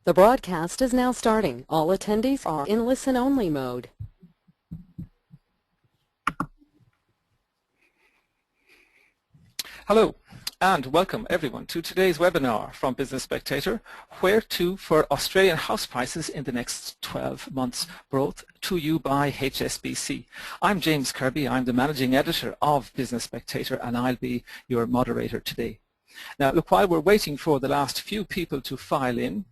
The broadcast is now starting. All attendees are in listen-only mode. Hello and welcome everyone to today's webinar from Business Spectator, Where to for Australian house prices in the next 12 months, brought to you by HSBC. I'm James Kirby, I'm the Managing Editor of Business Spectator, and I'll be your moderator today. Now look, while we're waiting for the last few people to file in,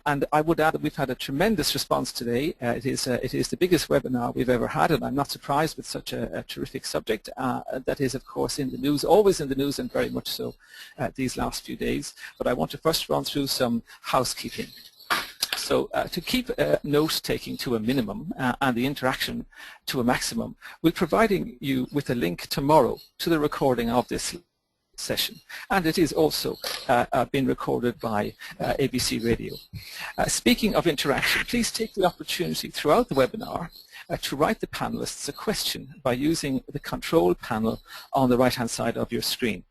and I would add that we've had a tremendous response today. It is the biggest webinar we've ever had, and I'm not surprised with such a terrific subject. That is, of course, in the news, always in the news, and very much so these last few days. But I want to first run through some housekeeping. So to keep note-taking to a minimum and the interaction to a maximum, we're providing you with a link tomorrow to the recording of this session, and it is also been recorded by ABC Radio. Speaking of interaction, please take the opportunity throughout the webinar to write the panelists a question by using the control panel on the right-hand side of your screen.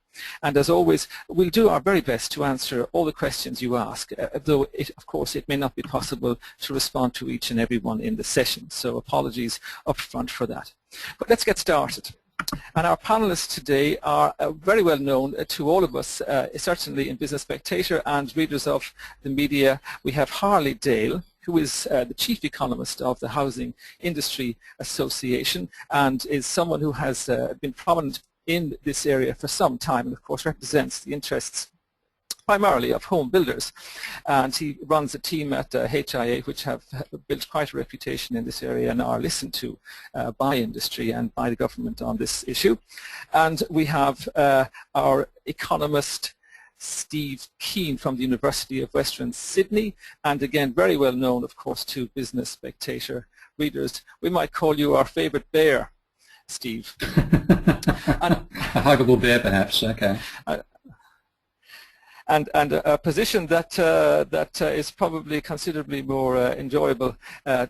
And as always, we'll do our very best to answer all the questions you ask, though of course it may not be possible to respond to each and every one in the session, so apologies up front for that. But let's get started. And our panelists today are very well known to all of us, certainly in Business Spectator and readers of the media. We have Harley Dale, who is the Chief Economist of the Housing Industry Association and is someone who has been prominent in this area for some time and of course represents the interests primarily of home builders, and he runs a team at HIA which have built quite a reputation in this area and are listened to by industry and by the government on this issue. And we have our economist Steve Keane from the University of Western Sydney, and again very well known of course to Business Spectator readers. We might call you our favourite bear, Steve. A huggable bear perhaps, okay. And a position that is probably considerably more enjoyable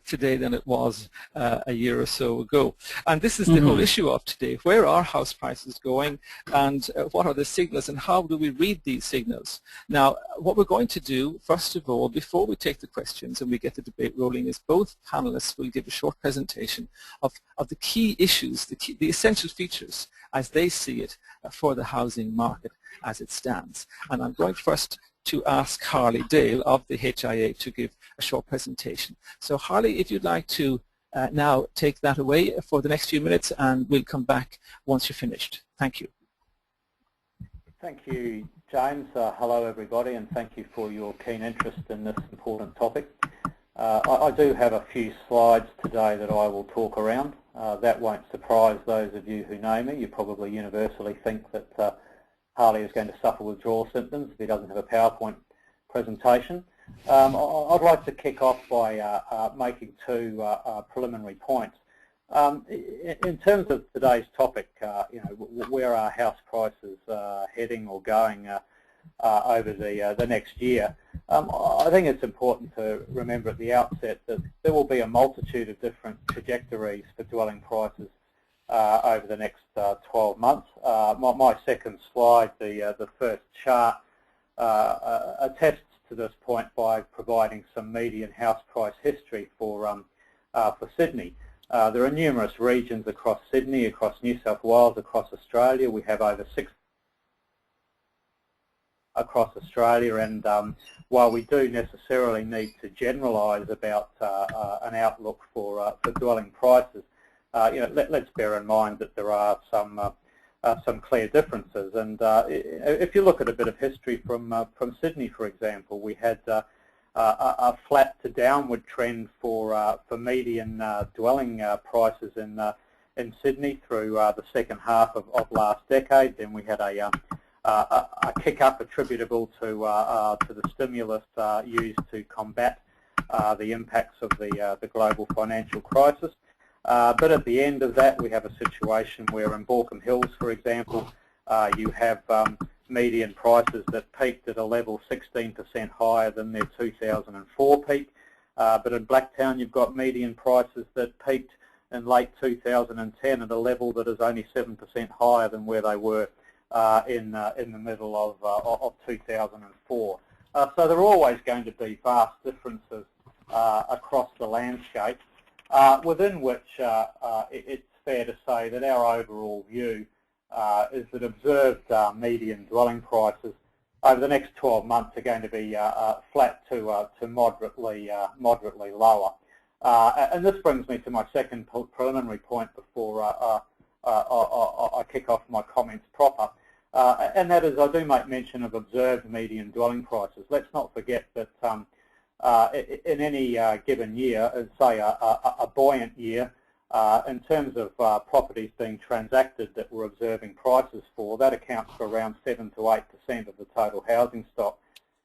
today than it was a year or so ago. And this is the whole issue of today. Where are house prices going, and what are the signals, and how do we read these signals? Now, what we're going to do, first of all, before we take the questions and we get the debate rolling, is both panelists will give a short presentation of the key issues, the essential features as they see it for the housing market as it stands. And I'm going first to ask Harley Dale of the HIA to give a short presentation. So Harley, if you'd like to now take that away for the next few minutes, and we'll come back once you're finished. Thank you. Thank you, James. Hello everybody, and thank you for your keen interest in this important topic. I do have a few slides today that I will talk around. That won't surprise those of you who know me. You probably universally think that Harley is going to suffer withdrawal symptoms if he doesn't have a PowerPoint presentation. I'd like to kick off by making two preliminary points. In terms of today's topic, where are house prices heading or going over the next year, I think it's important to remember at the outset that there will be a multitude of different trajectories for dwelling prices over the next 12 months. My second slide, the first chart, attests to this point by providing some median house price history for Sydney. There are numerous regions across Sydney, across New South Wales, across Australia. We have over 6 across Australia, and while we do necessarily need to generalise about an outlook for dwelling prices, let's bear in mind that there are some clear differences. And if you look at a bit of history from Sydney, for example, we had a flat to downward trend for median dwelling prices in Sydney through the second half of last decade. Then we had a kick up attributable to the stimulus used to combat the impacts of the global financial crisis. But at the end of that, we have a situation where in Baulkham Hills, for example, you have median prices that peaked at a level 16% higher than their 2004 peak. But in Blacktown, you've got median prices that peaked in late 2010 at a level that is only 7% higher than where they were in the middle of 2004. So there are always going to be vast differences across the landscape, within which it's fair to say that our overall view is that observed median dwelling prices over the next 12 months are going to be flat to moderately lower. And this brings me to my second preliminary point before I kick off my comments proper. And that is, I do make mention of observed median dwelling prices. Let's not forget that in any given year, say a buoyant year, in terms of properties being transacted that we're observing prices for, that accounts for around 7 to 8% of the total housing stock.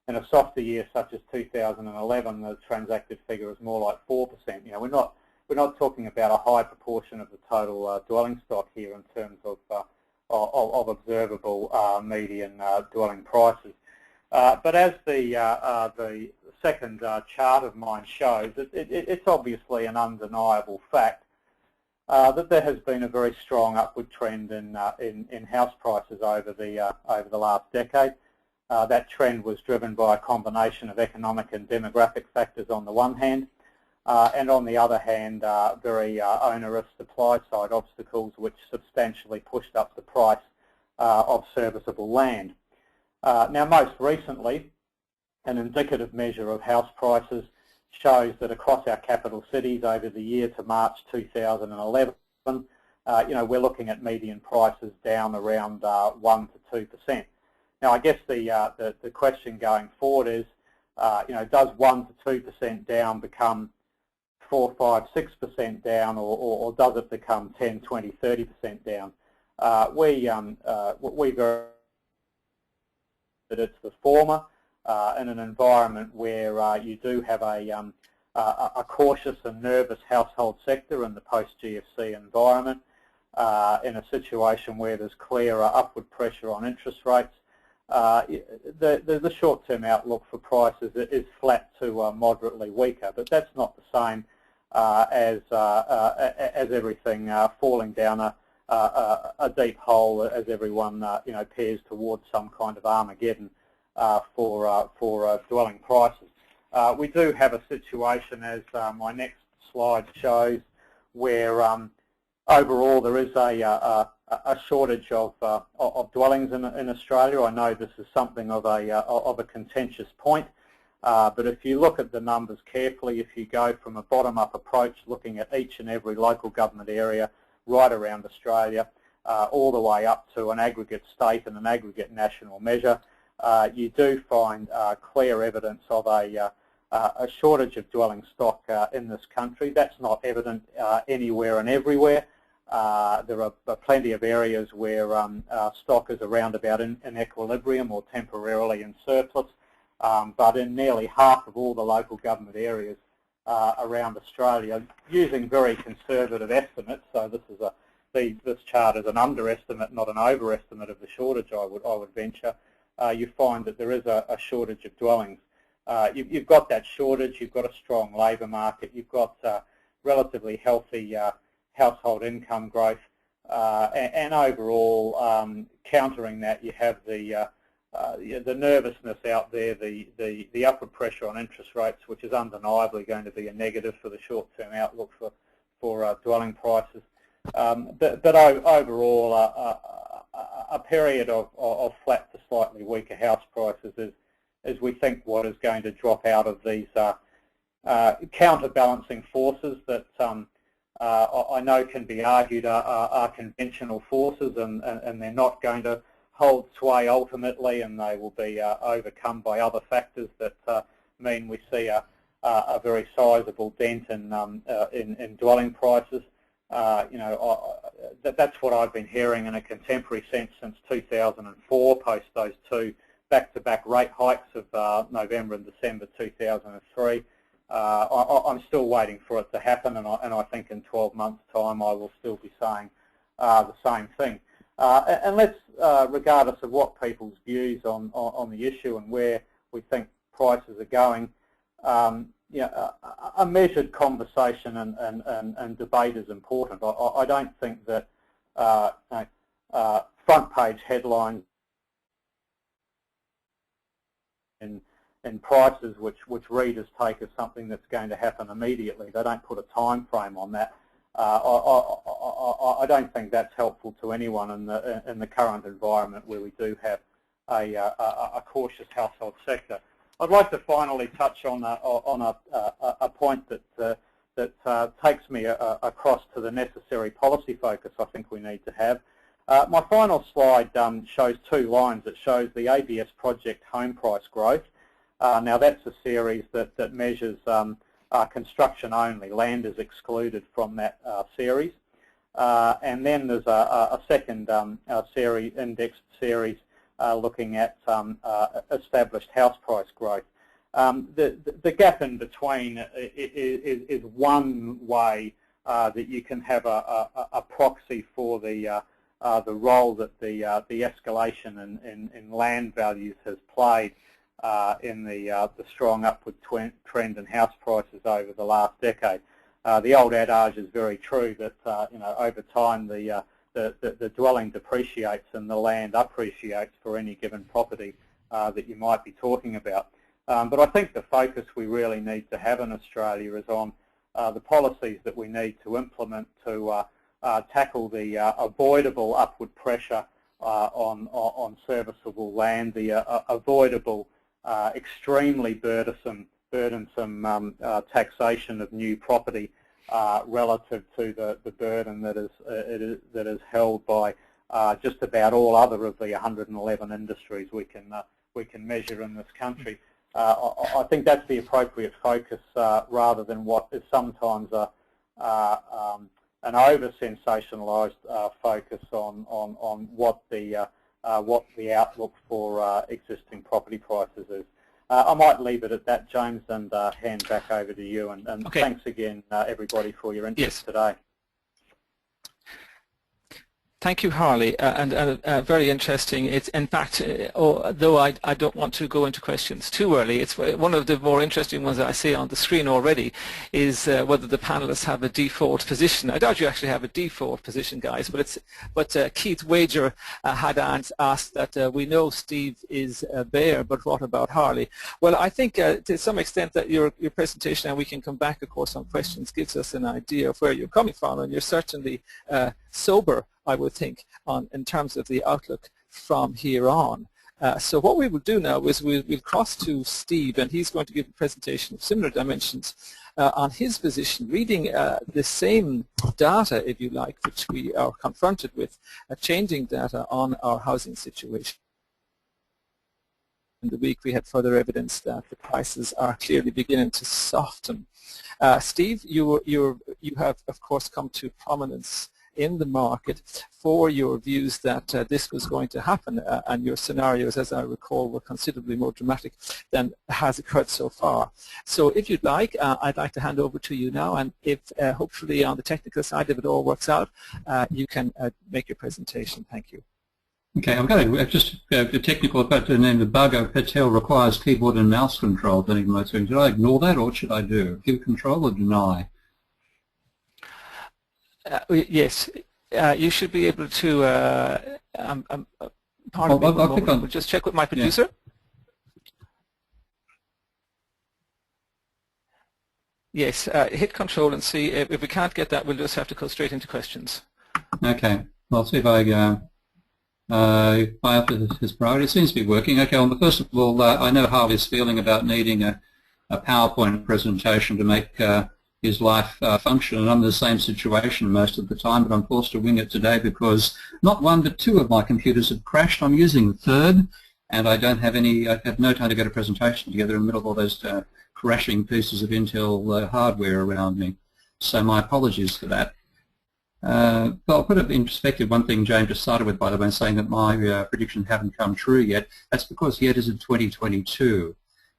In a softer year such as 2011, the transacted figure is more like 4%. You know, we're not talking about a high proportion of the total dwelling stock here in terms of observable median dwelling prices. But as the second chart of mine shows, it's obviously an undeniable fact that there has been a very strong upward trend in house prices over the last decade. That trend was driven by a combination of economic and demographic factors on the one hand, and on the other hand, very onerous supply-side obstacles which substantially pushed up the price of serviceable land. Now, most recently, an indicative measure of house prices shows that across our capital cities over the year to March 2011, you know, we're looking at median prices down around 1 to 2%. Now, I guess the question going forward is, you know, does 1 to 2% down become 4, 5, 6% down, or does it become 10, 20, 30% down? We very that it's the former in an environment where you do have a cautious and nervous household sector in the post-GFC environment, in a situation where there's clearer upward pressure on interest rates. The short-term outlook for prices is flat to moderately weaker, but that's not the same as everything falling down a deep hole as everyone you know, peers towards some kind of Armageddon for dwelling prices. We do have a situation, as my next slide shows, where overall there is a shortage of dwellings in Australia. I know this is something of a contentious point, but if you look at the numbers carefully, if you go from a bottom-up approach, looking at each and every local government area right around Australia, all the way up to an aggregate state and an aggregate national measure, you do find clear evidence of a shortage of dwelling stock in this country. That's not evident anywhere and everywhere. There are plenty of areas where stock is around about in equilibrium or temporarily in surplus, but in nearly half of all the local government areas around Australia, using very conservative estimates, so this chart is an underestimate, not an overestimate of the shortage, I would venture, you find that there is a shortage of dwellings. You've got that shortage, you've got a strong labour market, you've got relatively healthy household income growth, and overall countering that, you have the nervousness out there, the upward pressure on interest rates, which is undeniably going to be a negative for the short-term outlook for dwelling prices. But overall, a period of flat to slightly weaker house prices is we think what is going to drop out of these counterbalancing forces that I know can be argued are conventional forces, and they're not going to hold sway ultimately, and they will be overcome by other factors that mean we see a very sizable dent in dwelling prices. You know, that's what I've been hearing in a contemporary sense since 2004, post those two back-to-back rate hikes of November and December 2003. I'm still waiting for it to happen, and I think in 12 months' time I will still be saying the same thing. And let's, regardless of what people's views on the issue and where we think prices are going, you know, a measured conversation and debate is important. I don't think that front page headlines in prices which readers take as something that's going to happen immediately. They don't put a time frame on that. I don't think that's helpful to anyone in the current environment where we do have a cautious household sector. I'd like to finally touch on a point that takes me across to the necessary policy focus I think we need to have. My final slide shows two lines. It shows the ABS project home price growth. Now that's a series that measures construction only. Land is excluded from that series. And then there's a second indexed series looking at established house price growth. The gap in between is one way that you can have a proxy for the role that the escalation in land values has played in the strong upward trend in house prices over the last decade. The old adage is very true that over time the dwelling depreciates and the land appreciates for any given property that you might be talking about. But I think the focus we really need to have in Australia is on the policies that we need to implement to tackle the avoidable upward pressure on serviceable land, the avoidable extremely burdensome taxation of new property relative to the burden that is held by just about all other of the 111 industries we can measure in this country. I think that's the appropriate focus rather than what is sometimes an over-sensationalised focus on what the outlook for existing property prices is. I might leave it at that, James, and hand back over to you. And okay. Thanks again, everybody, for your interest today. Thank you, Harley, and very interesting. It's in fact, although I don't want to go into questions too early, it's one of the more interesting ones that I see on the screen already is whether the panelists have a default position. I doubt you actually have a default position, guys, but Keith Wager had asked that we know Steve is there, but what about Harley? Well, I think to some extent that your presentation, and we can come back, of course, on questions, gives us an idea of where you're coming from, and you're certainly sober, I would think, in terms of the outlook from here on. So what we will do now is we'll cross to Steve, and he's going to give a presentation of similar dimensions on his position, reading the same data, if you like, which we are confronted with, changing data on our housing situation. In the week we had further evidence that the prices are clearly beginning to soften. Steve, you have, of course, come to prominence in the market for your views that this was going to happen, and your scenarios, as I recall, were considerably more dramatic than has occurred so far. So if you'd like, I'd like to hand over to you now, and if hopefully on the technical side, if it all works out, you can make your presentation. Thank you. Okay, I'm going to just the technical about the name. The bug Patel requires keyboard and mouse control. Should I ignore that, or what should I do? Give control or deny? Yes, you should be able to. Pardon me, we'll just check with my producer. Yeah. Yes, hit control and see. If we can't get that, we'll just have to go straight into questions. Okay, well, see if I go. Up to his priority. It seems to be working. Okay, well, first of all, I know Harley's feeling about needing a PowerPoint presentation to make his life function, and I'm in the same situation most of the time, but I'm forced to wing it today because not one but two of my computers have crashed. I'm using the third, and I have no time to get a presentation together in the middle of all those crashing pieces of Intel hardware around me. So my apologies for that. But I'll put it in perspective. One thing James just started with, by the way, saying that my predictions haven't come true yet. That's because yet is in 2022.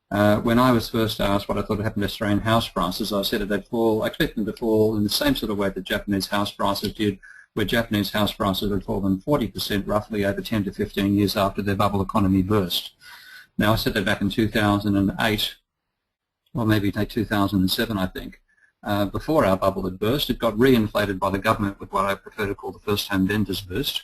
When I was first asked what I thought would happen to Australian house prices, I said that they'd fall, I expect them to fall in the same sort of way that Japanese house prices did, where Japanese house prices had fallen 40% roughly over 10 to 15 years after their bubble economy burst. Now, I said that back in 2008, or maybe 2007, I think. Before our bubble had burst, it got reinflated by the government with what I prefer to call the first-time vendors burst.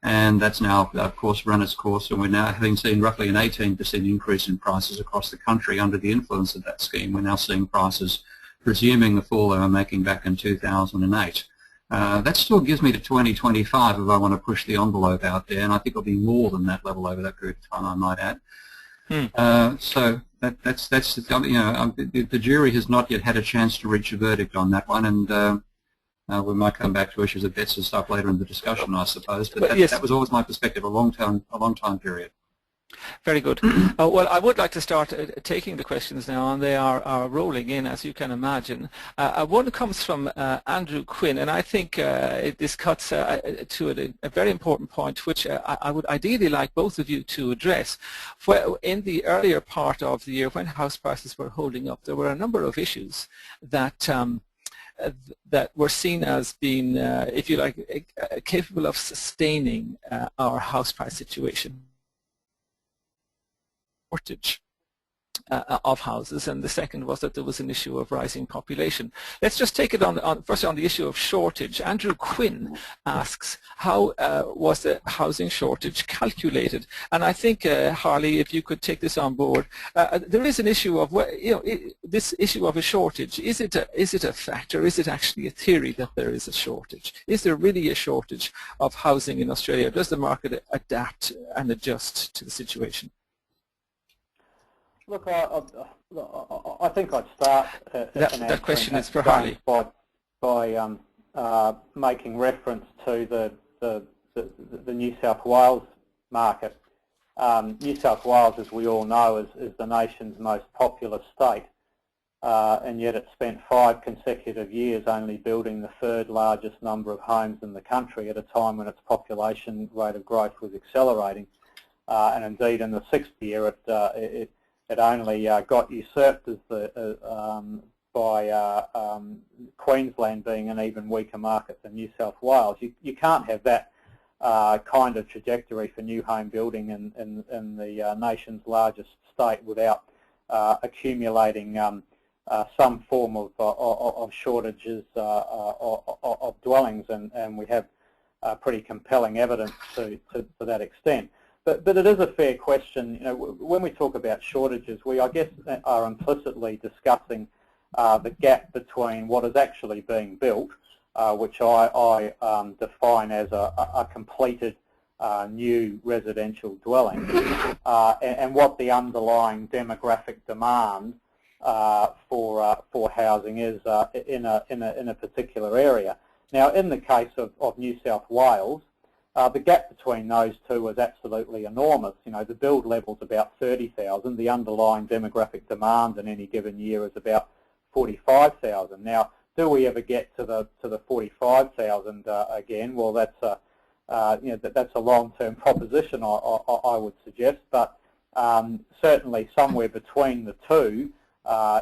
and that's now, of course, run its course, and we're now having seen roughly an 18% increase in prices across the country under the influence of that scheme. We're now seeing prices resuming the fall they were making back in 2008. That still gives me to 2025 if I want to push the envelope out there, and I think it'll be more than that level over that period of time, I might add. So that's the jury has not yet had a chance to reach a verdict on that one, and we might come back to issues of debts and stuff later in the discussion, I suppose. But yes, that was always my perspective, a long time period. Very good. Well, I would like to start taking the questions now, and they are rolling in, as you can imagine. One comes from Andrew Quinn, and I think this cuts to a very important point, which I would ideally like both of you to address. In the earlier part of the year, when house prices were holding up, there were a number of issues that that were seen as being, if you like, capable of sustaining our house price situation. Shortage of houses, and the second was that there was an issue of rising population. Let's just take it first on the issue of shortage. Andrew Quinn asks, how was the housing shortage calculated? And I think, Harley, if you could take this on board, there is an issue of, this issue of a shortage. Is it a fact, or is it actually a theory that there is a shortage? Is there really a shortage of housing in Australia? Does the market adapt and adjust to the situation? Look, I think I'd start that question is for Harley by making reference to the New South Wales market. New South Wales, as we all know, is the nation's most populous state, and yet it spent 5 consecutive years only building the 3rd largest number of homes in the country at a time when its population rate of growth was accelerating, and indeed in the 6th year it only got usurped by Queensland being an even weaker market than New South Wales. You can't have that kind of trajectory for new home building in the nation's largest state without accumulating some form of shortages of dwellings, and we have pretty compelling evidence to that extent. But it is a fair question. When we talk about shortages, we, I guess, are implicitly discussing the gap between what is actually being built, which I define as a completed new residential dwelling, and what the underlying demographic demand for housing is in a particular area. Now, in the case of New South Wales, the gap between those two is absolutely enormous. The build level's about 30,000. The underlying demographic demand in any given year is about 45,000. Now, do we ever get to the 45,000 again? Well, that's a long-term proposition, I would suggest. But certainly somewhere between the two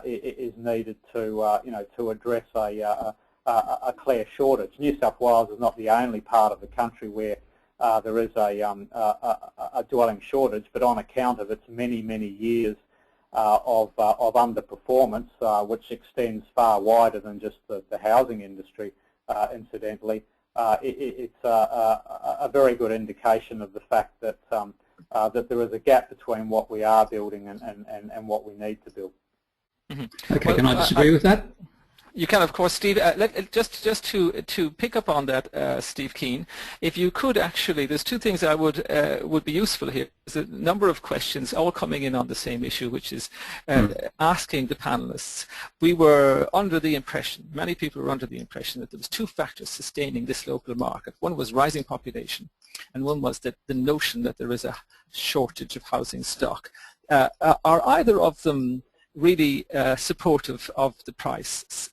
is needed to address a clear shortage. New South Wales is not the only part of the country where there is a dwelling shortage, but on account of its many years of underperformance, which extends far wider than just the housing industry, incidentally, it's a very good indication of the fact that that there is a gap between what we are building and what we need to build. Mm-hmm. Okay, can I disagree with that? You can, of course, Steve. Just to pick up on that, Steve Keane, if you could actually, there's 2 things I would be useful here. There's a number of questions all coming in on the same issue, which is asking the panelists. We were under the impression, many people were under the impression that there was 2 factors sustaining this local market. One was rising population, and one was the notion that there is a shortage of housing stock. Are either of them really supportive of the price?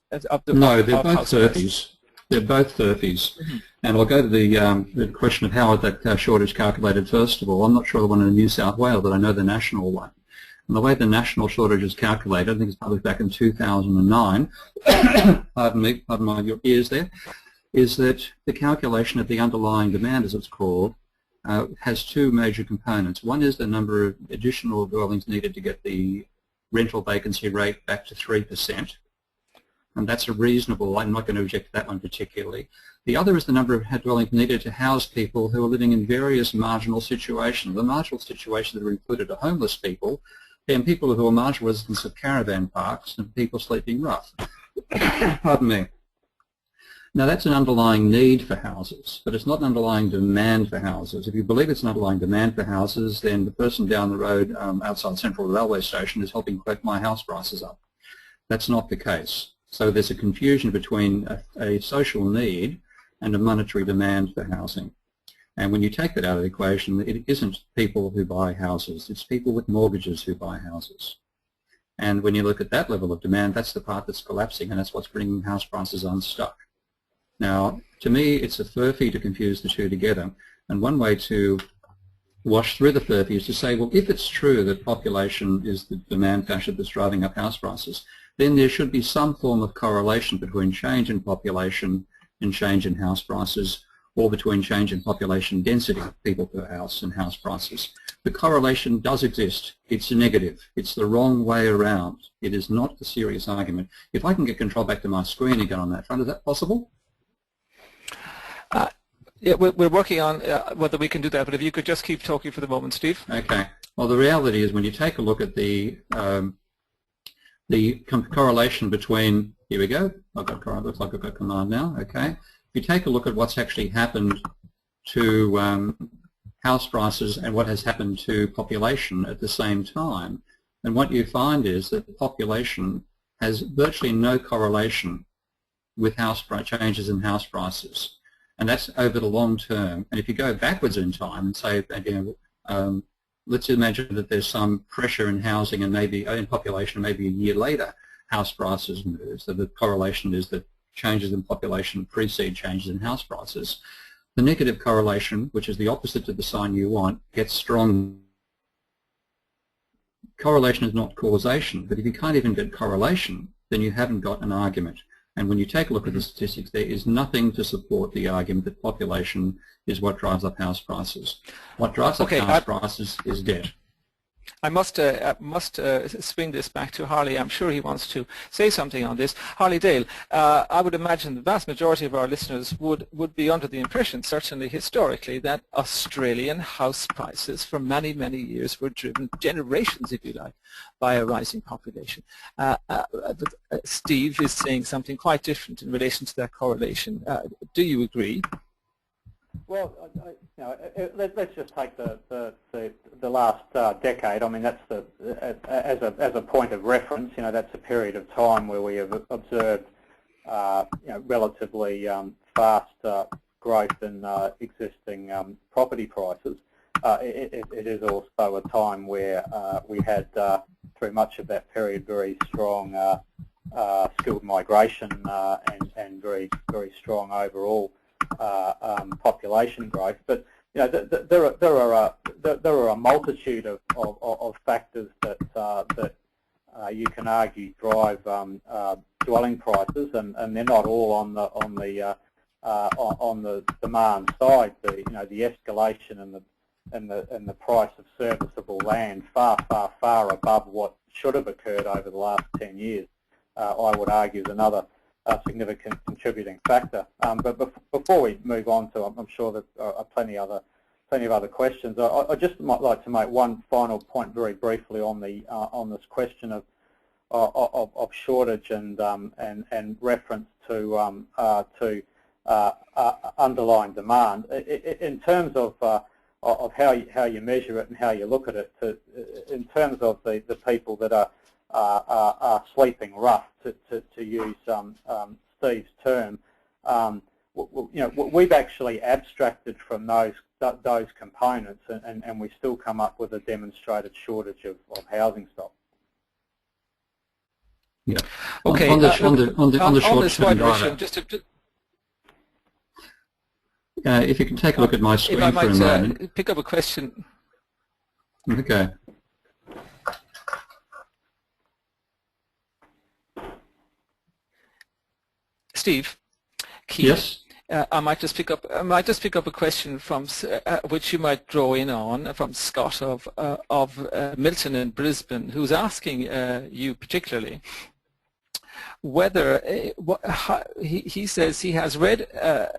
No, they're both 30s. They're both 30s. Mm-hmm. And I'll go to the question of how that shortage calculated first of all. I'm not sure the one in New South Wales, but I know the national one. And the way the national shortage is calculated, I think it's published back in 2009, pardon my your ears there, is that the calculation of the underlying demand, as it's called, has 2 major components. One is the number of additional dwellings needed to get the rental vacancy rate back to 3%, and that's a reasonable, I'm not going to reject that one particularly. The other is the number of dwellings needed to house people who are living in various marginal situations. The marginal situations that are included are homeless people, and people who are marginal residents of caravan parks, and people sleeping rough. Pardon me. Now that's an underlying need for houses, but it's not an underlying demand for houses. If you believe it's an underlying demand for houses, then the person down the road outside Central Railway Station is helping collect my house prices up. That's not the case. So there's a confusion between a social need and a monetary demand for housing. And when you take that out of the equation, it isn't people who buy houses, it's people with mortgages who buy houses. And when you look at that level of demand, that's the part that's collapsing, and that's what's bringing house prices unstuck. Now, to me, it's a furphy to confuse the two together, and one way to wash through the furphy is to say, well, if it's true that population is the demand factor that's driving up house prices, then there should be some form of correlation between change in population and change in house prices, or between change in population density, people per house, and house prices. The correlation does exist. It's negative. It's the wrong way around. It is not a serious argument. If I can get control back to my screen again on that front, is that possible? Yeah, we're working on whether we can do that, but if you could just keep talking for the moment, Steve. Okay. Well, the reality is when you take a look at the correlation between, here we go, looks like I've got command now, okay. If you take a look at what's actually happened to house prices and what has happened to population at the same time, then what you find is that the population has virtually no correlation with changes in house prices. And that's over the long term. And if you go backwards in time and say, let's imagine that there's some pressure in housing and maybe in population, maybe a year later, house prices move. So the correlation is that changes in population precede changes in house prices. The negative correlation, which is the opposite to the sign you want, gets strong. Correlation is not causation, but if you can't even get correlation, then you haven't got an argument. And when you take a look at the statistics, there is nothing to support the argument that population is what drives up house prices. What drives up house prices is debt. I must swing this back to Harley. I'm sure he wants to say something on this. Harley Dale, I would imagine the vast majority of our listeners would be under the impression, certainly historically, that Australian house prices for many, many years were driven, generations if you like, by a rising population. Steve is saying something quite different in relation to that correlation. Do you agree? Well, let's just take the last decade. I mean, that's as a point of reference. That's a period of time where we have observed relatively fast growth in existing property prices. It is also a time where we had, through much of that period, very strong skilled migration and very strong overall population growth, but there are a multitude of factors that you can argue drive dwelling prices, and they're not all on the demand side. The escalation and the price of serviceable land far above what should have occurred over the last 10 years. I would argue is another significant contributing factor. But before we move on to, I'm sure there are plenty of other questions. I just might like to make one final point very briefly on this question of shortage and reference to underlying demand in terms of how you measure it and how you look at it. In terms of the people that are sleeping rough, to use Steve's term, we've actually abstracted from those components, and we still come up with a demonstrated shortage of housing stock. Yeah. Okay. On the short-term driver, if you can take a look at my screen if I for a moment. Pick up a question. Okay. Steve, Keith, yes. I might just pick up a question from which you might draw in on from Scott of Milton in Brisbane, who's asking you particularly whether he says he has read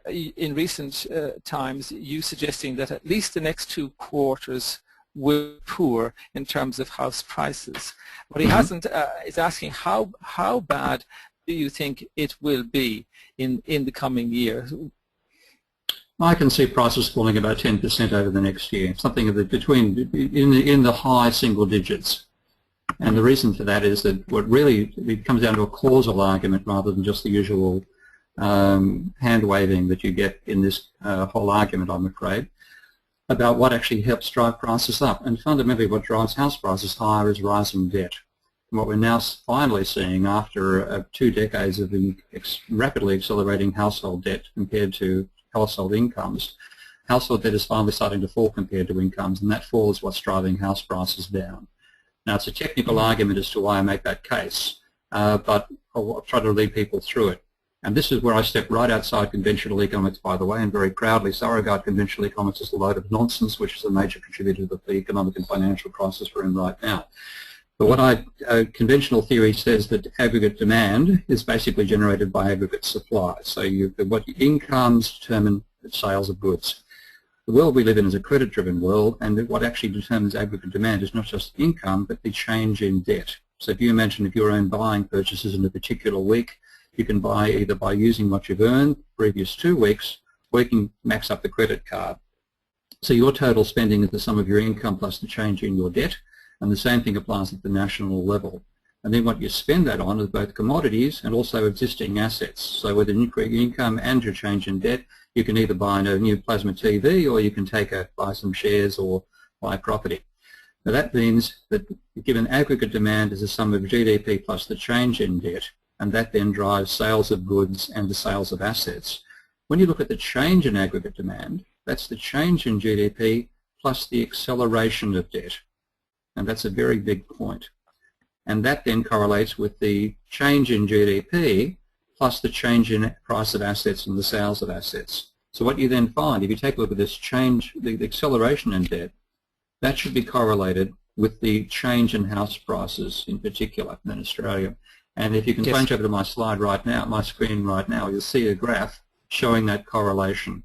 in recent times you suggesting that at least the next 2 quarters will be poor in terms of house prices. But he hasn't, is asking how bad do you think it will be in the coming year? I can see prices falling about 10% over the next year, something of the in the high single digits. And the reason for that is that it comes down to a causal argument rather than just the usual hand-waving that you get in this whole argument, I'm afraid, about what actually helps drive prices up. And fundamentally what drives house prices higher is rising debt. And what we're now finally seeing after 2 decades of rapidly accelerating household debt compared to household incomes, household debt is finally starting to fall compared to incomes, and that fall is what's driving house prices down. Now, it's a technical argument as to why I make that case, but I'll try to lead people through it. And this is where I step right outside conventional economics, by the way, and very proudly so. I regard conventional economics as a load of nonsense, which is a major contributor to the economic and financial crisis we're in right now. But what conventional theory says that aggregate demand is basically generated by aggregate supply. So what incomes determine sales of goods. The world we live in is a credit-driven world, and what actually determines aggregate demand is not just income, but the change in debt. So if you imagine if your own buying purchases in a particular week, you can buy either by using what you've earned the previous 2 weeks, or you can max up the credit card. So your total spending is the sum of your income plus the change in your debt, and the same thing applies at the national level. And then what you spend that on is both commodities and also existing assets. So with an income and your change in debt, you can either buy a new plasma TV or you can buy some shares or buy property. Now that means that given aggregate demand is the sum of GDP plus the change in debt, and that then drives sales of goods and the sales of assets. When you look at the change in aggregate demand, that's the change in GDP plus the acceleration of debt. And that's a very big point. And that then correlates with the change in GDP plus the change in price of assets and the sales of assets. So what you then find, if you take a look at this change, the acceleration in debt, that should be correlated with the change in house prices in particular in Australia. And if you can change over to my slide right now, my screen right now, you'll see a graph showing that correlation.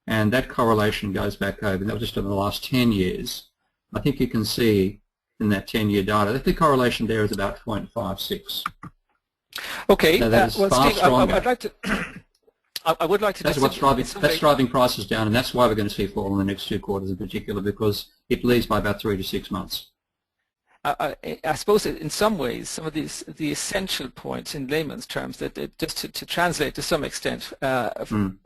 And that correlation goes back over, that was just in the last 10 years. I think you can see in that 10-year data that the correlation there is about 0.56. Okay, so that is well, far Steve, stronger. I'd like to I would like to. That's what's driving prices down, and that's why we're going to see fall in the next 2 quarters in particular, because it leads by about 3 to 6 months. I suppose in some ways, some of the essential points in layman's terms, that just to translate to some extent, the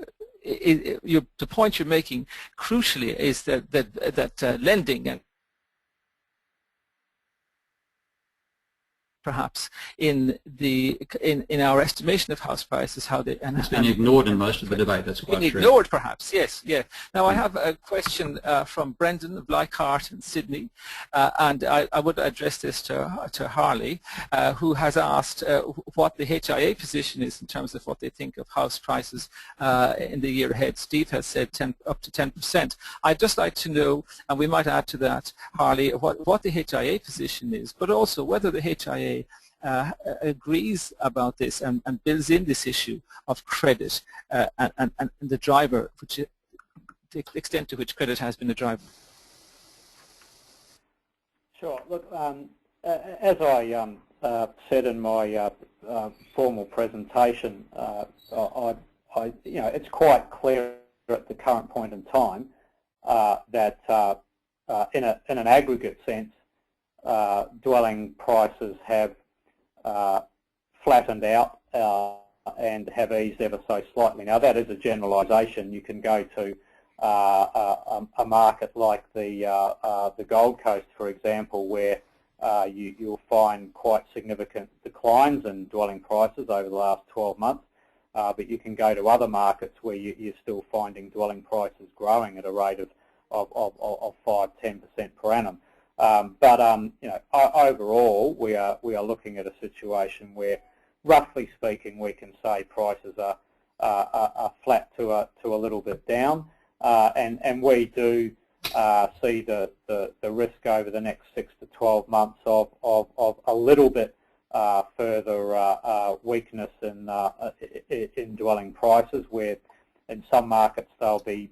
point you're making crucially is that lending and perhaps in our estimation of house prices, how they it's been ignored in most of the debate. That's quite true. Ignored, perhaps. Yes, yeah. Now I have a question from Brendan of Leichhardt in Sydney, and I would address this to Harley, who has asked what the HIA position is in terms of what they think of house prices in the year ahead. Steve has said up to 10%. I'd just like to know, and we might add to that, Harley, what the HIA position is, but also whether the HIA agrees about this and builds in this issue of credit and the driver, which the extent to which credit has been a driver. Sure. Look, as I said in my formal presentation, it's quite clear at the current point in time that in an aggregate sense, dwelling prices have flattened out and have eased ever so slightly. Now that is a generalisation. You can go to a market like the Gold Coast, for example, where you'll find quite significant declines in dwelling prices over the last 12 months. But you can go to other markets where you're still finding dwelling prices growing at a rate of 5–10% per annum. Overall, we are looking at a situation where, roughly speaking, we can say prices are flat to a little bit down, and we do see the risk over the next 6 to 12 months of a little bit further weakness in dwelling prices, where in some markets they'll be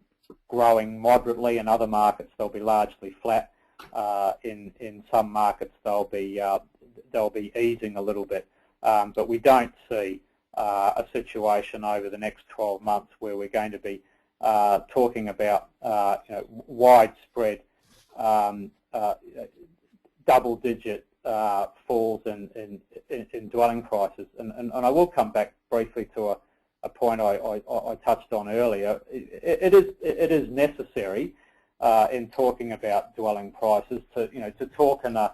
growing moderately, in other markets they'll be largely flat. In some markets they'll be easing a little bit, but we don't see a situation over the next 12 months where we're going to be talking about widespread double-digit falls in dwelling prices. And I will come back briefly to a point I touched on earlier. It is necessary in talking about dwelling prices to talk in a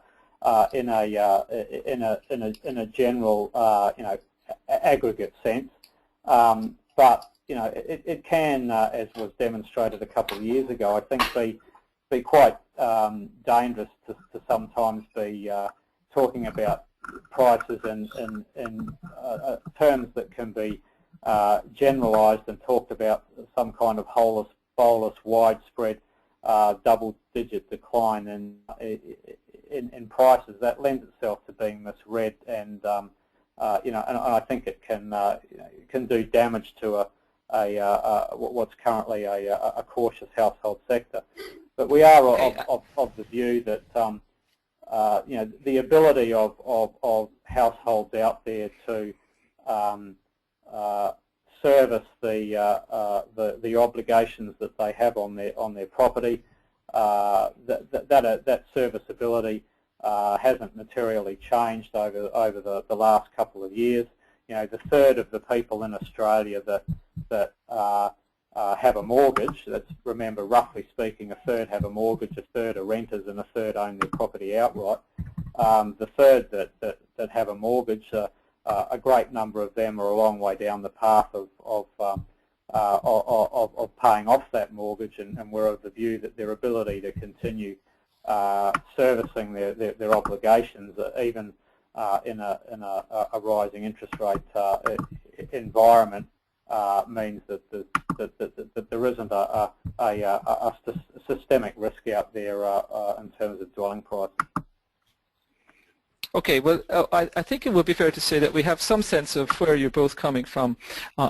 general aggregate sense, but it can, as was demonstrated a couple of years ago, I think be quite dangerous to sometimes be talking about prices in terms that can be generalised and talked about some kind of bolus widespread double-digit decline in prices. That lends itself to being misread, and and I think it can do damage to what's currently a cautious household sector. But we are of the view that the ability of households out there to service the obligations that they have on their property, that serviceability hasn't materially changed over the last couple of years. The third of the people in Australia that have a mortgage, remember, roughly speaking, a third have a mortgage, a third are renters, and a third own their property outright. The third that have a mortgage, a great number of them are a long way down the path of paying off that mortgage, and we're of the view that their ability to continue servicing their obligations, even in a rising interest rate environment, means that there isn't a systemic risk out there in terms of dwelling prices. Okay, well, I think it would be fair to say that we have some sense of where you're both coming from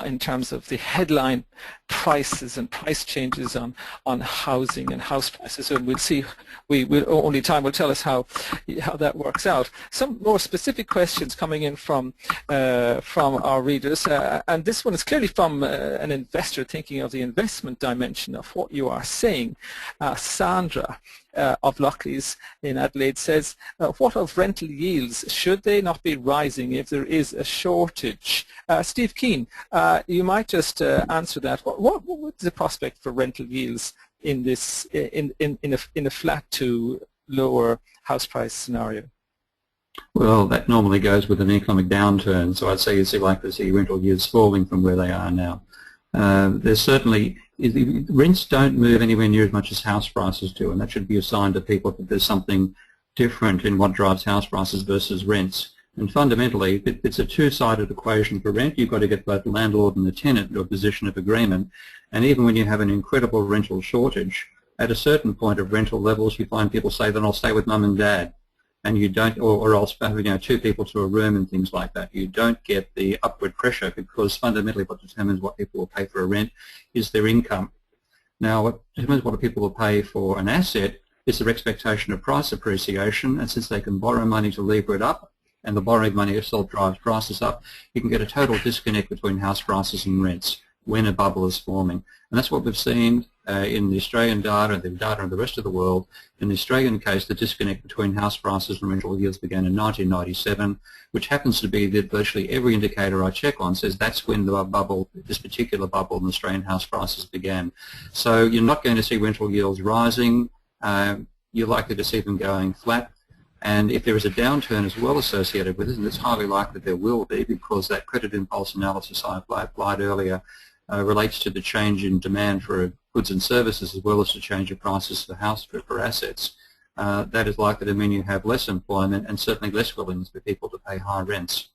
in terms of the headline prices and price changes on housing and house prices, and we'll see. Only time will tell us how that works out. Some more specific questions coming in from our readers, and this one is clearly from an investor thinking of the investment dimension of what you are saying. Sandra of Lockleys in Adelaide says, what of rental yields? Should they not be rising if there is a shortage? Steve Keane, you might just answer that. What is the prospect for rental yields in this in a flat to lower house price scenario? Well, that normally goes with an economic downturn, so I'd say you'd like to see rental yields falling from where they are now. There's certainly, rents don't move anywhere near as much as house prices do, and that should be a sign to people that there's something different in what drives house prices versus rents. And fundamentally, it's a two-sided equation for rent. You've got to get both the landlord and the tenant to a position of agreement, and even when you have an incredible rental shortage, at a certain point of rental levels, you find people say, then I'll stay with mum and dad. And you don't, or else two people to a room and things like that. You don't get the upward pressure, because fundamentally what determines what people will pay for a rent is their income. Now, what determines what people will pay for an asset is their expectation of price appreciation, and since they can borrow money to lever it up, and the borrowing money itself drives prices up, you can get a total disconnect between house prices and rents when a bubble is forming. And that's what we've seen in the Australian data and the data of the rest of the world. In the Australian case, the disconnect between house prices and rental yields began in 1997, which happens to be that virtually every indicator I check on says that's when the bubble, this particular bubble in Australian house prices began. So you're not going to see rental yields rising. You're likely to see them going flat. And if there is a downturn as well associated with it, and it's highly likely there will be, because that credit impulse analysis I applied earlier relates to the change in demand for goods and services as well as the change of prices for assets, that is likely to mean you have less employment and certainly less willingness for people to pay high rents.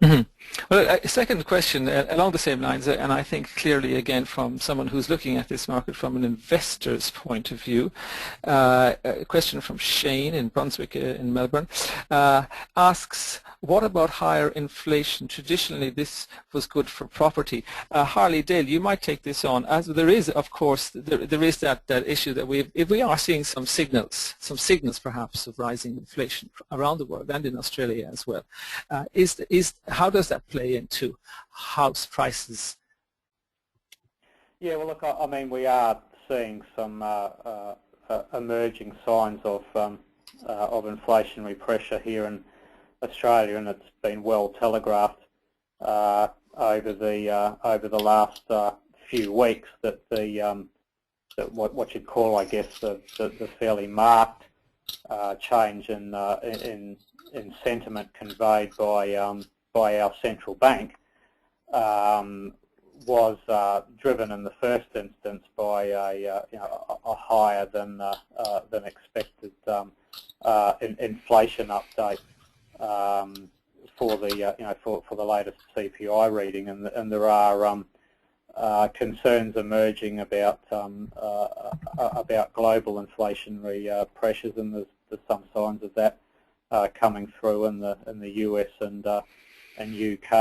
Mm-hmm. Well, a second question along the same lines, and I think clearly again from someone who's looking at this market from an investor's point of view, a question from Shane in Brunswick in Melbourne, asks, What about higher inflation? Traditionally, this was good for property. Harley Dale, you might take this on. As there is, of course, there is that issue that if we are seeing some signals perhaps of rising inflation around the world and in Australia as well. How does that play into house prices? Yeah, well, look, I mean, we are seeing some emerging signs of inflationary pressure here in Australia, and it's been well telegraphed over the last few weeks that that what you'd call, I guess, the fairly marked change in sentiment conveyed by our central bank was driven in the first instance by a higher than expected inflation update for the latest CPI reading, and there are concerns emerging about global inflationary pressures, and there's some signs of that coming through in the US and UK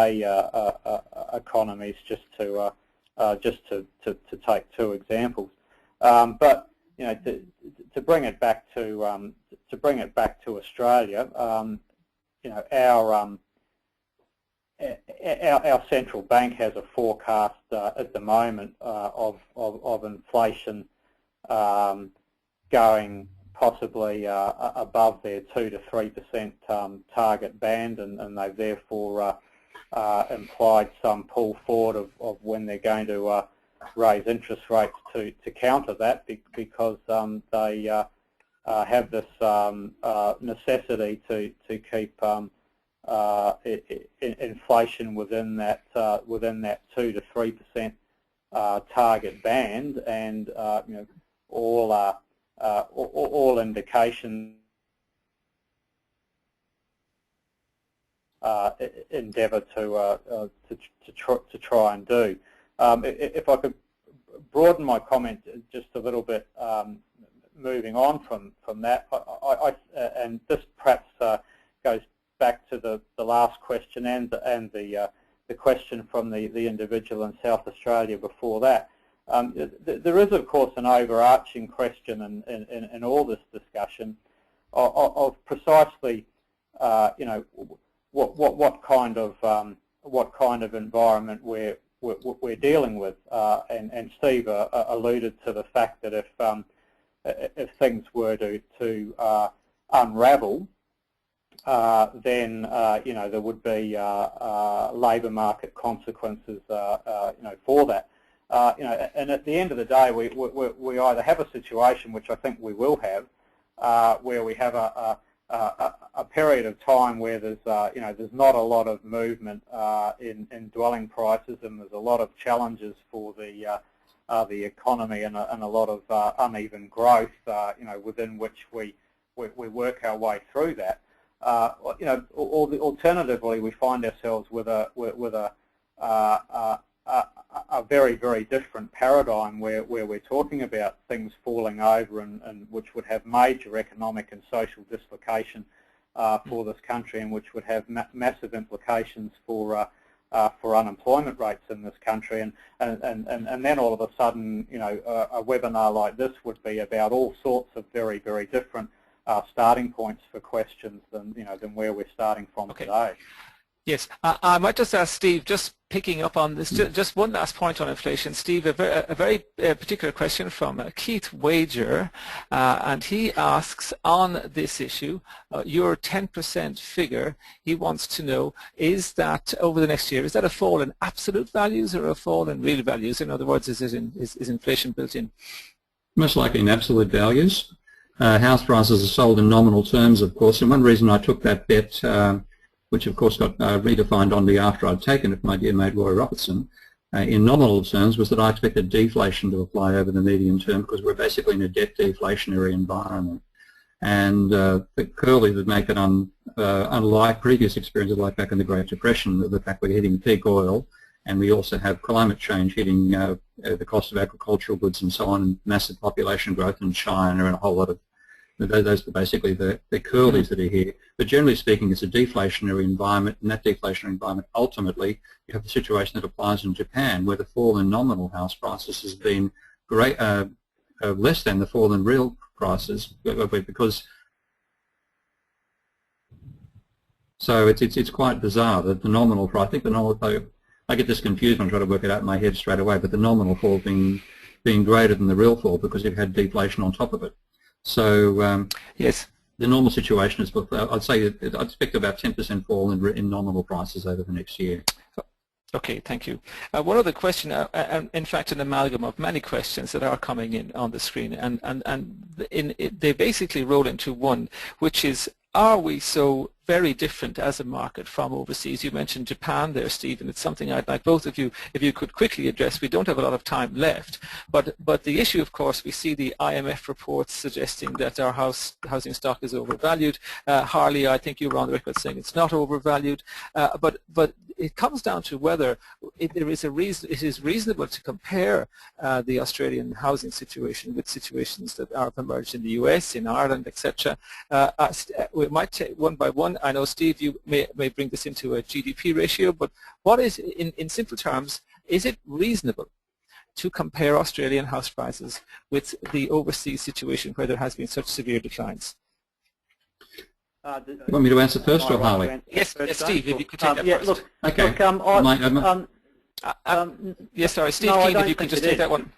economies, just to take two examples. But to bring it back to Australia, our central bank has a forecast at the moment of inflation going possibly above their 2 to 3% target band, and they've therefore implied some pull forward of when they're going to raise interest rates to counter that, because they have this necessity to keep inflation within that 2 to 3% target band, and all indications endeavour to try and do. If I could broaden my comment just a little bit, moving on from that, and this perhaps goes back to the last question and the question from the individual in South Australia before that. There is, of course, an overarching question in all this discussion of precisely, what kind of environment we're dealing with, and Steve alluded to the fact that if things were to unravel, then there would be labour market consequences, for that. And at the end of the day, we either have a situation, which I think we will have, where we have a period of time where there's not a lot of movement in dwelling prices, and there's a lot of challenges for the economy, and a lot of uneven growth, within which we work our way through that. Alternatively, we find ourselves with a very, very different paradigm where we're talking about things falling over, and which would have major economic and social dislocation for this country, and which would have massive implications for unemployment rates in this country, and then all of a sudden, a webinar like this would be about all sorts of very, very different starting points for questions than where we're starting from today. Yes, I might just ask Steve, just picking up on this, just one last point on inflation. Steve, a very particular question from Keith Wager, and he asks on this issue, your 10% figure, he wants to know, is that over the next year, is that a fall in absolute values or a fall in real values? In other words, is inflation built in? Most likely in absolute values. House prices are sold in nominal terms, of course, and one reason I took that bet, which of course got redefined on me after I'd taken it, my dear mate Roy Robertson, in nominal terms, was that I expected deflation to apply over the medium term, because we're basically in a debt deflationary environment. And Curly would make it unlike previous experiences, like back in the Great Depression, the fact we're hitting peak oil, and we also have climate change hitting the cost of agricultural goods and so on, and massive population growth in China, and a whole lot of Those are basically the curlies that are here. But generally speaking, it's a deflationary environment, and that deflationary environment, ultimately, you have the situation that applies in Japan, where the fall in nominal house prices has been less than the fall in real prices, because so it's quite bizarre that the nominal price, I think the nominal, I get this confused when I try to work it out in my head straight away, but the nominal fall being greater than the real fall because you've had deflation on top of it. So yes, the normal situation is, I'd say I'd expect about 10% fall in nominal prices over the next year. Okay, thank you. One other question, in fact an amalgam of many questions that are coming in on the screen, and they basically roll into one, which is, are we so very different as a market from overseas? You mentioned Japan there, Stephen. It's something I'd like both of you, if you could quickly address. We don't have a lot of time left, but the issue, of course, we see the IMF reports suggesting that our housing stock is overvalued. Harley, I think you were on the record saying it's not overvalued, but it comes down to whether it is reasonable to compare the Australian housing situation with situations that are emerged in the US, in Ireland, etc. We might take one by one. I know, Steve, you may bring this into a GDP ratio, but what is, in simple terms, is it reasonable to compare Australian house prices with the overseas situation where there has been such severe declines? You want me to answer first, or Harley? Yes, Steve, if you could take that first. Look, okay. Yes, sorry, Steve no, Keane, if you could just take that one.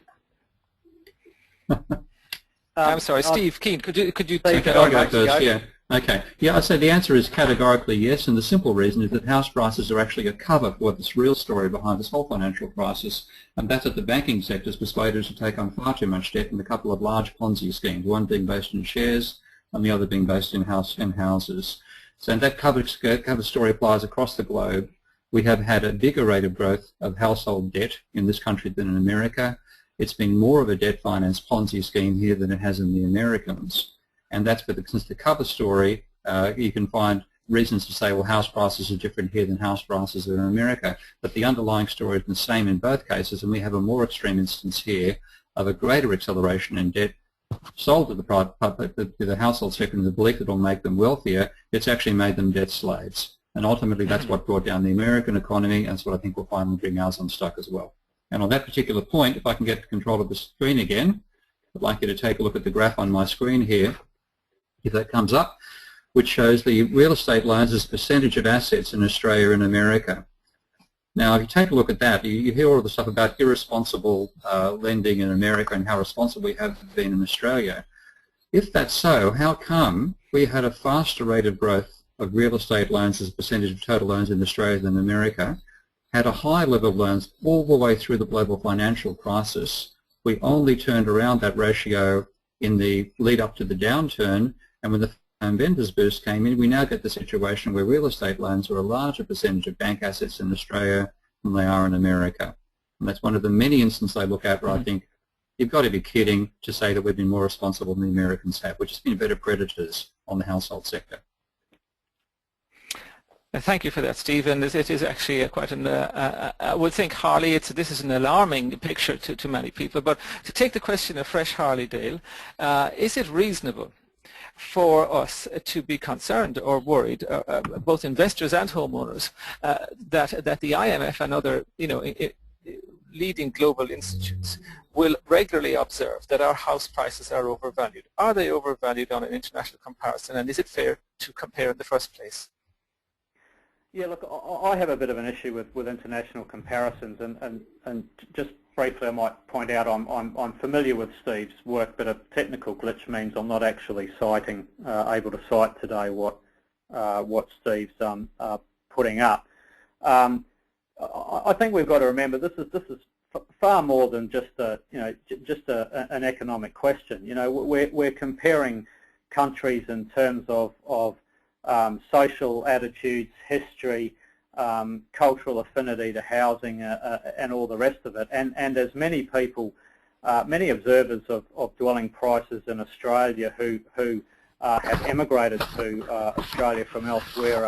I'm sorry, Steve Keane, could you take that? I'll go first, yeah. Okay. Yeah, I'd say the answer is categorically yes, and the simple reason is that house prices are actually a cover for this real story behind this whole financial crisis, and that's that the banking sector's persuaded us to take on far too much debt in a couple of large Ponzi schemes, one being based in shares and the other being based in houses. So that cover story applies across the globe. We have had a bigger rate of growth of household debt in this country than in America. It's been more of a debt finance Ponzi scheme here than it has in the Americans. And that's since the cover story, you can find reasons to say, well, house prices are different here than house prices are in America. But the underlying story is the same in both cases, and we have a more extreme instance here of a greater acceleration in debt sold to the private public, to the household sector in the belief that it will make them wealthier. It's actually made them debt slaves. And ultimately, that's what brought down the American economy, and that's what I think will finally bring ours unstuck as well. And on that particular point, if I can get control of the screen again, I'd like you to take a look at the graph on my screen here, if that comes up, which shows the real estate loans as a percentage of assets in Australia and America. Now, if you take a look at that, you hear all the stuff about irresponsible lending in America and how responsible we have been in Australia. If that's so, how come we had a faster rate of growth of real estate loans as a percentage of total loans in Australia than America, had a high level of loans all the way through the global financial crisis? We only turned around that ratio in the lead up to the downturn, and when the home vendors boost came in, we now get the situation where real estate loans are a larger percentage of bank assets in Australia than they are in America. And that's one of the many instances I look at where I think you've got to be kidding to say that we've been more responsible than the Americans have. We've just been better predators on the household sector. Thank you for that, Steve. And it is actually quite an, I would think, Harley, this is an alarming picture to many people. But to take the question afresh, Harley Dale, is it reasonable for us to be concerned or worried, both investors and homeowners, that the IMF and other, leading global institutes will regularly observe that our house prices are overvalued? Are they overvalued on an international comparison, and is it fair to compare in the first place? Yeah, look, I have a bit of an issue with international comparisons, and just briefly I might point out I'm familiar with Steve's work, but a technical glitch means I'm not actually able to cite today what Steve's putting up. I think we've got to remember this is far more than just an economic question. We're comparing countries in terms of social attitudes, history, cultural affinity to housing, and all the rest of it. And as many people, many observers of dwelling prices in Australia who have emigrated to Australia from elsewhere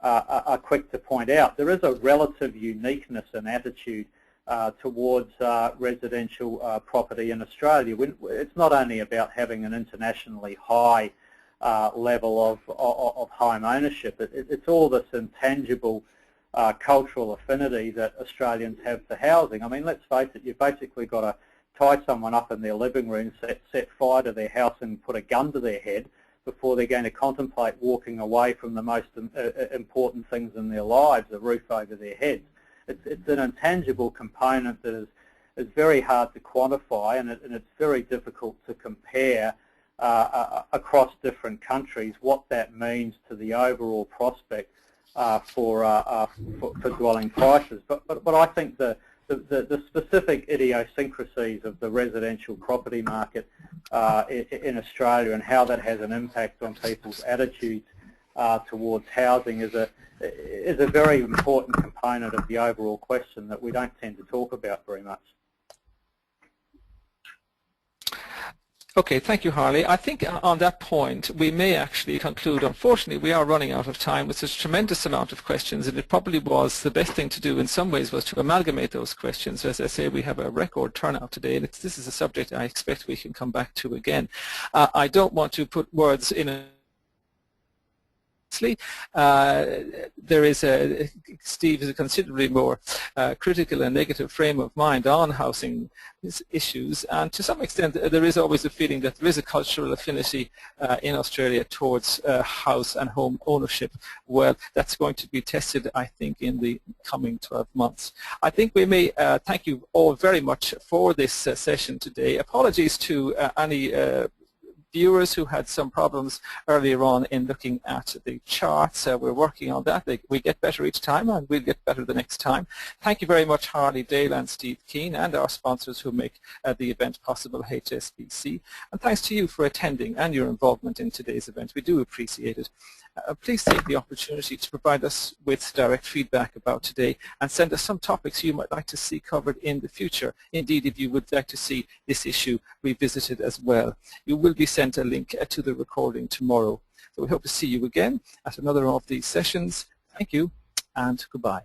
are quick to point out, there is a relative uniqueness in attitude towards residential property in Australia. It's not only about having an internationally high level of home ownership, it's all this intangible cultural affinity that Australians have to housing. I mean, let's face it, you've basically got to tie someone up in their living room, set fire to their house and put a gun to their head before they're going to contemplate walking away from the most important things in their lives, a roof over their heads. It's an intangible component that is very hard to quantify, and it's very difficult to compare across different countries what that means to the overall prospect for dwelling prices. But I think the specific idiosyncrasies of the residential property market in Australia and how that has an impact on people's attitudes towards housing is a very important component of the overall question that we don't tend to talk about very much. Okay, thank you, Harley. I think on that point we may actually conclude. Unfortunately, we are running out of time with such a tremendous amount of questions, and it probably was the best thing to do in some ways was to amalgamate those questions. As I say, we have a record turnout today, and this is a subject I expect we can come back to again. I don't want to put words in a there is Steve is a considerably more critical and negative frame of mind on housing issues, and to some extent there is always a feeling that there is a cultural affinity in Australia towards house and home ownership. Well, that's going to be tested, I think, in the coming 12 months. I think we may thank you all very much for this session today. Apologies to any viewers who had some problems earlier on in looking at the charts. We're working on that. We get better each time, and we'll get better the next time. Thank you very much, Harley Dale and Steve Keane, and our sponsors who make the event possible, HSBC. And thanks to you for attending and your involvement in today's event. We do appreciate it. Please take the opportunity to provide us with direct feedback about today and send us some topics you might like to see covered in the future. Indeed, if you would like to see this issue revisited as well. You will be sent a link to the recording tomorrow. So we hope to see you again at another of these sessions. Thank you and goodbye.